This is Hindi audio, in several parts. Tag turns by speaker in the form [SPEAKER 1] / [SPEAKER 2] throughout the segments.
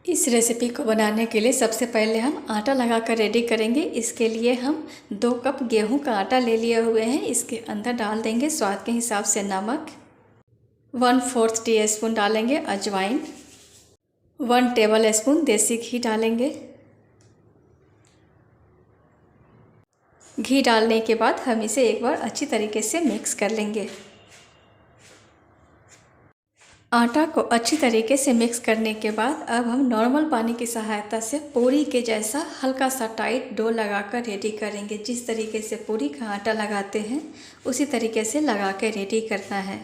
[SPEAKER 1] इस रेसिपी को बनाने के लिए सबसे पहले हम आटा लगाकर रेडी करेंगे। इसके लिए हम 2 कप गेहूं का आटा ले लिए हुए हैं। इसके अंदर डाल देंगे स्वाद के हिसाब से नमक, 1/4 टीस्पून डालेंगे अजवाइन, 1 टेबल स्पून देसी घी डालेंगे। घी डालने के बाद हम इसे एक बार अच्छी तरीके से मिक्स कर लेंगे। आटा को अच्छी तरीके से मिक्स करने के बाद अब हम नॉर्मल पानी की सहायता से पूरी के जैसा हल्का सा टाइट डो लगाकर रेडी करेंगे। जिस तरीके से पूरी का आटा लगाते हैं उसी तरीके से लगा के रेडी करना है।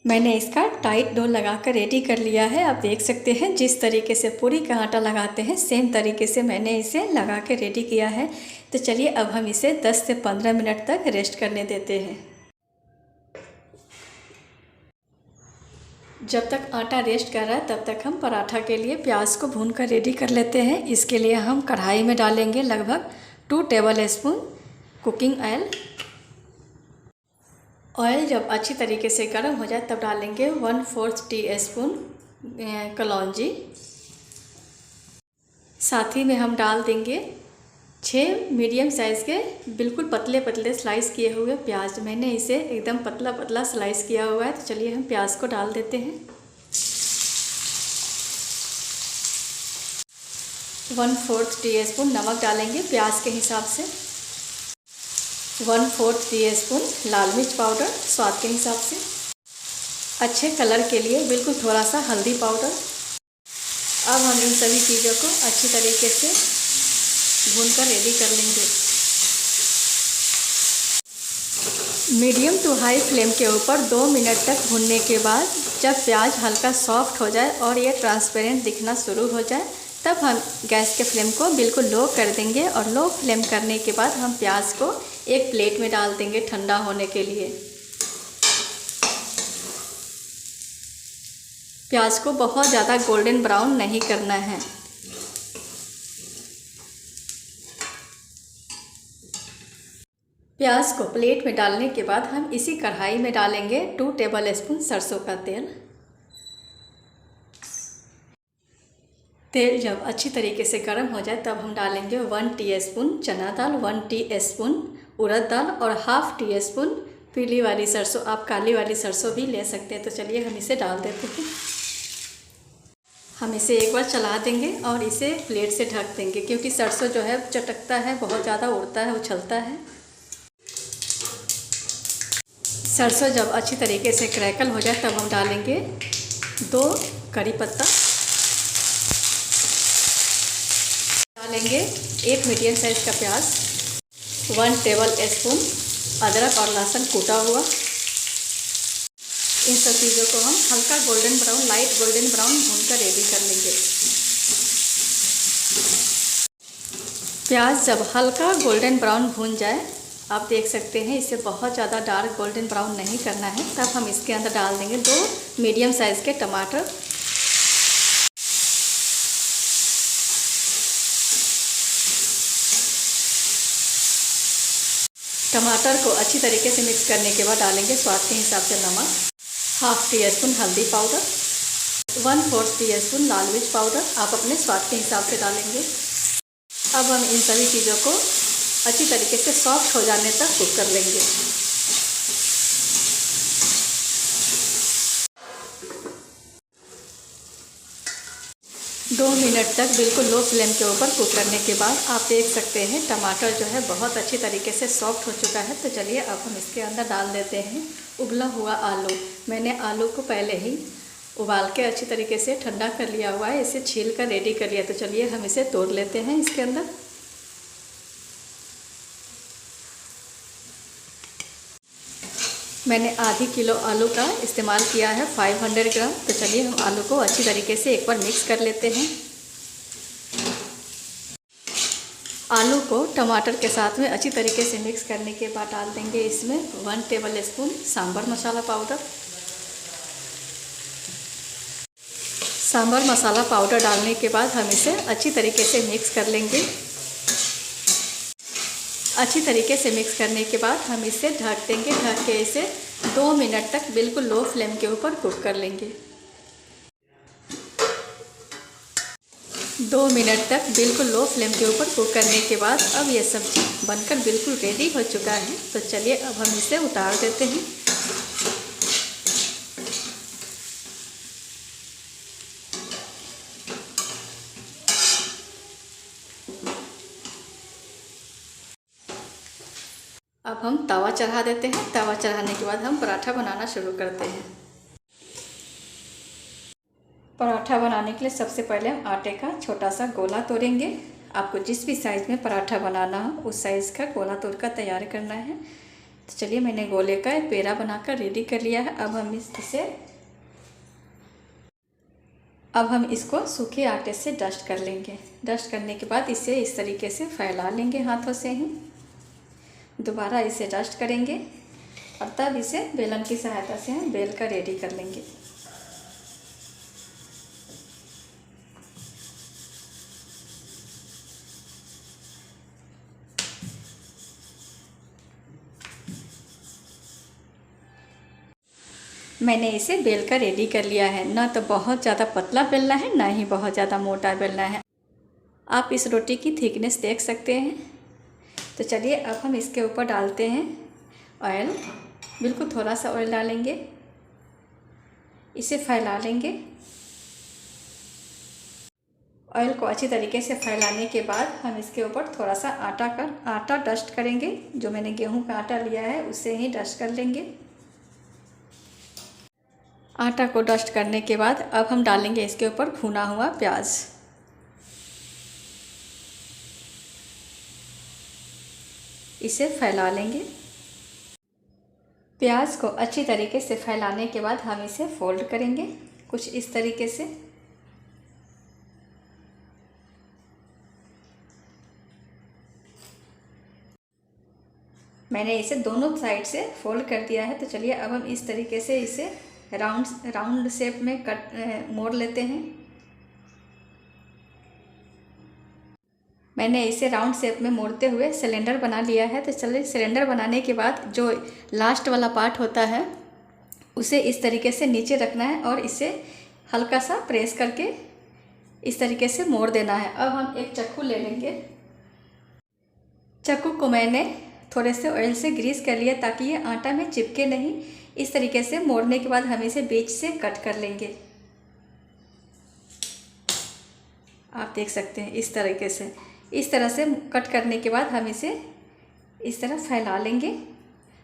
[SPEAKER 1] मैंने इसका टाइट डो लगाकर रेडी कर लिया है। आप देख सकते हैं जिस तरीके से पूरी का आटा लगाते हैं सेम तरीके से मैंने इसे लगा के रेडी किया है। तो चलिए अब हम इसे 10 से 15 मिनट तक रेस्ट करने देते हैं। जब तक आटा रेस्ट कर रहा है तब तक हम पराठा के लिए प्याज को भून कर रेडी कर लेते हैं। इसके लिए हम कढ़ाई में डालेंगे लगभग 2 table spoon cooking oil. Oil जब अच्छी तरीके से गर्म हो जाए तब डालेंगे 1/4 टीस्पून कलौंजी। साथ ही में हम डाल देंगे 6 मीडियम साइज़ के बिल्कुल पतले पतले स्लाइस किए हुए प्याज। मैंने इसे एकदम पतला पतला स्लाइस किया हुआ है। तो चलिए हम प्याज को डाल देते हैं। 1/4 टीस्पून नमक डालेंगे प्याज के हिसाब से, 1/4 टीस्पून लाल मिर्च पाउडर स्वाद के हिसाब से, अच्छे कलर के लिए बिल्कुल थोड़ा सा हल्दी पाउडर। अब हम इन सभी चीज़ों को अच्छी तरीके से भूनकर रेडी कर लेंगे। मीडियम टू हाई फ्लेम के ऊपर 2 मिनट तक भूनने के बाद जब प्याज हल्का सॉफ्ट हो जाए और ये ट्रांसपेरेंट दिखना शुरू हो जाए तब हम गैस के फ्लेम को बिल्कुल लो कर देंगे। और लो फ्लेम करने के बाद हम प्याज को एक प्लेट में डाल देंगे ठंडा होने के लिए। प्याज को बहुत ज़्यादा गोल्डन ब्राउन नहीं करना है। प्याज को प्लेट में डालने के बाद हम इसी कढ़ाई में डालेंगे 2 टेबल स्पून सरसों का तेल। तेल जब अच्छी तरीके से गर्म हो जाए तब हम डालेंगे 1 टीस्पून चना दाल, 1 टीस्पून उड़द दाल और 1/2 टीस्पून पीली वाली सरसों। आप काली वाली सरसों भी ले सकते हैं। तो चलिए हम इसे डाल देते हैं। हम इसे एक बार चला देंगे और इसे प्लेट से ढक देंगे क्योंकि सरसों जो है चटकता है, बहुत ज़्यादा उड़ता है, उछलता है। सरसों जब अच्छी तरीके से क्रैकल हो जाए तब हम डालेंगे 2 करी पत्ता, डालेंगे 1 मीडियम साइज़ का प्याज, 1 टेबल स्पून अदरक और लहसुन कूटा हुआ। इन सब चीज़ों को हम हल्का golden brown, light golden brown भूनकर रेडी कर लेंगे। प्याज जब हल्का गोल्डन ब्राउन भून जाए, आप देख सकते हैं इसे बहुत ज़्यादा डार्क गोल्डन ब्राउन नहीं करना है, तब हम इसके अंदर डाल देंगे 2 मीडियम साइज़ के टमाटर। टमाटर को अच्छी तरीके से मिक्स करने के बाद डालेंगे स्वाद के हिसाब से नमक, 1/2 टीस्पून हल्दी पाउडर, 1/4 टीस्पून लाल मिर्च पाउडर। आप अपने स्वाद के हिसाब से डालेंगे। अब हम इन सभी चीज़ों को अच्छी तरीके से सॉफ्ट हो जाने तक कुक कर लेंगे। दो मिनट तक बिल्कुल लो फ्लेम के ऊपर कुक करने के बाद आप देख सकते हैं टमाटर जो है बहुत अच्छी तरीके से सॉफ्ट हो चुका है। तो चलिए अब हम इसके अंदर डाल देते हैं उबला हुआ आलू। मैंने आलू को पहले ही उबाल के अच्छी तरीके से ठंडा कर लिया हुआ है, इसे छील कर रेडी कर लिया। तो चलिए हम इसे तोड़ लेते हैं इसके अंदर। मैंने आधी किलो आलू का इस्तेमाल किया है, 500 ग्राम। तो चलिए हम आलू को अच्छी तरीके से एक बार मिक्स कर लेते हैं। आलू को टमाटर के साथ में अच्छी तरीके से मिक्स करने के बाद डाल देंगे इसमें 1 table spoon sambar masala powder, sambar masala powder डालने के बाद हम इसे अच्छी तरीके से मिक्स कर लेंगे। अच्छी तरीके से मिक्स करने के बाद हम इसे ढक देंगे। ढक के इसे 2 मिनट तक बिल्कुल लो फ्लेम के ऊपर कुक कर लेंगे। 2 मिनट तक बिल्कुल लो फ्लेम के ऊपर कुक करने के बाद अब ये सब्ज़ी बनकर बिल्कुल रेडी हो चुका है। तो चलिए अब हम इसे उतार देते हैं। अब हम तवा चढ़ा देते हैं। तवा चढ़ाने के बाद हम पराठा बनाना शुरू करते हैं। पराठा बनाने के लिए सबसे पहले हम आटे का छोटा सा गोला तोड़ेंगे। आपको जिस भी साइज़ में पराठा बनाना हो उस साइज़ का गोला तोड़ कर तैयार करना है। तो चलिए मैंने गोले का एक पेड़ा बनाकर रेडी कर लिया है। अब हम इसको सूखे आटे से डस्ट कर लेंगे। डस्ट करने के बाद इसे इस तरीके से फैला लेंगे हाथों से ही। दोबारा इसे डस्ट करेंगे और तब इसे बेलन की सहायता से हम बेल कर रेडी कर लेंगे। मैंने इसे बेल कर रेडी कर लिया है। ना तो बहुत ज़्यादा पतला बेलना है, ना ही बहुत ज़्यादा मोटा बेलना है। आप इस रोटी की थिकनेस देख सकते हैं। तो चलिए अब हम इसके ऊपर डालते हैं ऑयल। बिल्कुल थोड़ा सा ऑयल डालेंगे, इसे फैला लेंगे। ऑयल को अच्छी तरीके से फैलाने के बाद हम इसके ऊपर थोड़ा सा आटा डस्ट करेंगे। जो मैंने गेहूं का आटा लिया है उससे ही डस्ट कर लेंगे। आटा को डस्ट करने के बाद अब हम डालेंगे इसके ऊपर भुना हुआ प्याज। इसे फैला लेंगे। प्याज को अच्छी तरीके से फैलाने के बाद हम इसे फोल्ड करेंगे कुछ इस तरीके से। मैंने इसे दोनों साइड से फोल्ड कर दिया है। तो चलिए अब हम इस तरीके से इसे राउंड शेप में मोड़ लेते हैं। मैंने इसे राउंड शेप में मोड़ते हुए सिलेंडर बना लिया है। तो चलिए सिलेंडर बनाने के बाद जो लास्ट वाला पार्ट होता है उसे इस तरीके से नीचे रखना है और इसे हल्का सा प्रेस करके इस तरीके से मोड़ देना है। अब हम एक चाकू ले लेंगे। चाकू को मैंने थोड़े से ऑयल से ग्रीस कर लिया ताकि ये आटा में चिपके नहीं। इस तरीके से मोड़ने के बाद हम इसे बीच से कट कर लेंगे। आप देख सकते हैं इस तरीके से। इस तरह से कट करने के बाद हम इसे इस तरह फैला लेंगे।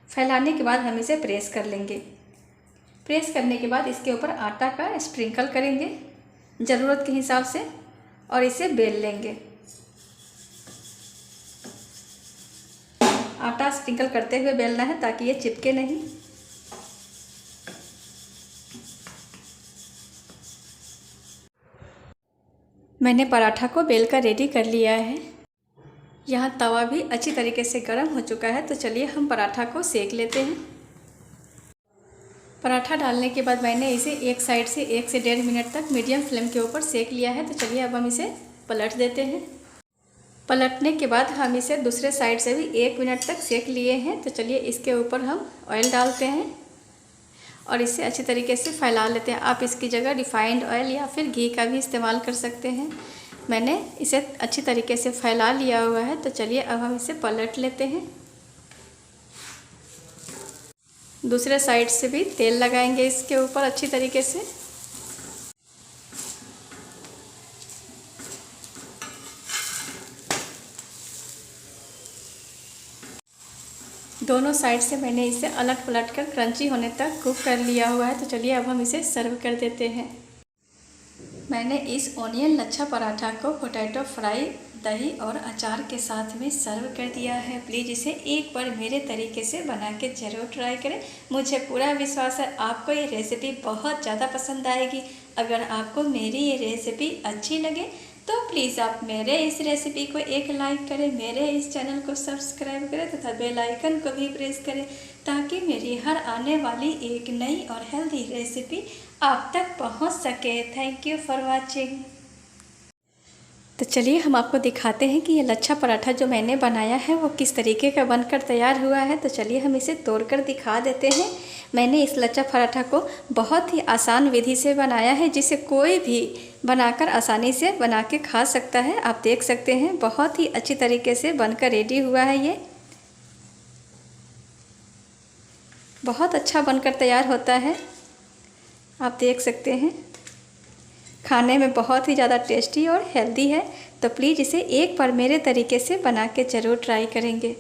[SPEAKER 1] फैलाने के बाद हम इसे प्रेस कर लेंगे। प्रेस करने के बाद इसके ऊपर आटा का स्प्रिंकल करेंगे ज़रूरत के हिसाब से और इसे बेल लेंगे। आटा स्प्रिंकल करते हुए बेलना है ताकि ये चिपके नहीं। मैंने पराठा को बेल कर रेडी कर लिया है। यहाँ तवा भी अच्छी तरीके से गर्म हो चुका है। तो चलिए हम पराठा को सेक लेते हैं। पराठा डालने के बाद मैंने इसे एक साइड से 1 से 1.5 मिनट तक मीडियम फ्लेम के ऊपर सेक लिया है। तो चलिए अब हम इसे पलट देते हैं। पलटने के बाद हम इसे दूसरे साइड से भी 1 मिनट तक सेक लिए हैं। तो चलिए इसके ऊपर हम ऑयल डालते हैं और इसे अच्छी तरीके से फैला लेते हैं। आप इसकी जगह रिफाइंड ऑयल या फिर घी का भी इस्तेमाल कर सकते हैं। मैंने इसे अच्छी तरीके से फैला लिया हुआ है। तो चलिए अब हम इसे पलट लेते हैं। दूसरे साइड से भी तेल लगाएंगे इसके ऊपर अच्छी तरीके से। दोनों साइड से मैंने इसे अलट पलट कर क्रंची होने तक कुक कर लिया हुआ है। तो चलिए अब हम इसे सर्व कर देते हैं। मैंने इस ओनियन लच्छा पराठा को पोटैटो फ्राई, दही और अचार के साथ में सर्व कर दिया है। प्लीज़ इसे एक बार मेरे तरीके से बना के ज़रूर ट्राई करें। मुझे पूरा विश्वास है आपको ये रेसिपी बहुत ज़्यादा पसंद आएगी। अगर आपको मेरी ये रेसिपी अच्छी लगे तो प्लीज़ आप मेरे इस रेसिपी को एक लाइक करें, मेरे इस चैनल को सब्सक्राइब करें तथा बेल आइकन को भी प्रेस करें ताकि मेरी हर आने वाली एक नई और हेल्दी रेसिपी आप तक पहुंच सके। Thank you for watching. तो चलिए हम आपको दिखाते हैं कि ये लच्छा पराठा जो मैंने बनाया है वो किस तरीके का बनकर तैयार हुआ है। तो चलिए हम इसे तोड़कर दिखा देते हैं। मैंने इस लच्छा पराठा को बहुत ही आसान विधि से बनाया है, जिसे कोई भी बनाकर आसानी से बना के खा सकता है। आप देख सकते हैं बहुत ही अच्छी तरीके से बनकर रेडी हुआ है। ये बहुत अच्छा बनकर तैयार होता है, आप देख सकते हैं। खाने में बहुत ही ज़्यादा टेस्टी और हेल्दी है। तो प्लीज़ इसे एक बार मेरे तरीके से बना के ज़रूर ट्राई करेंगे।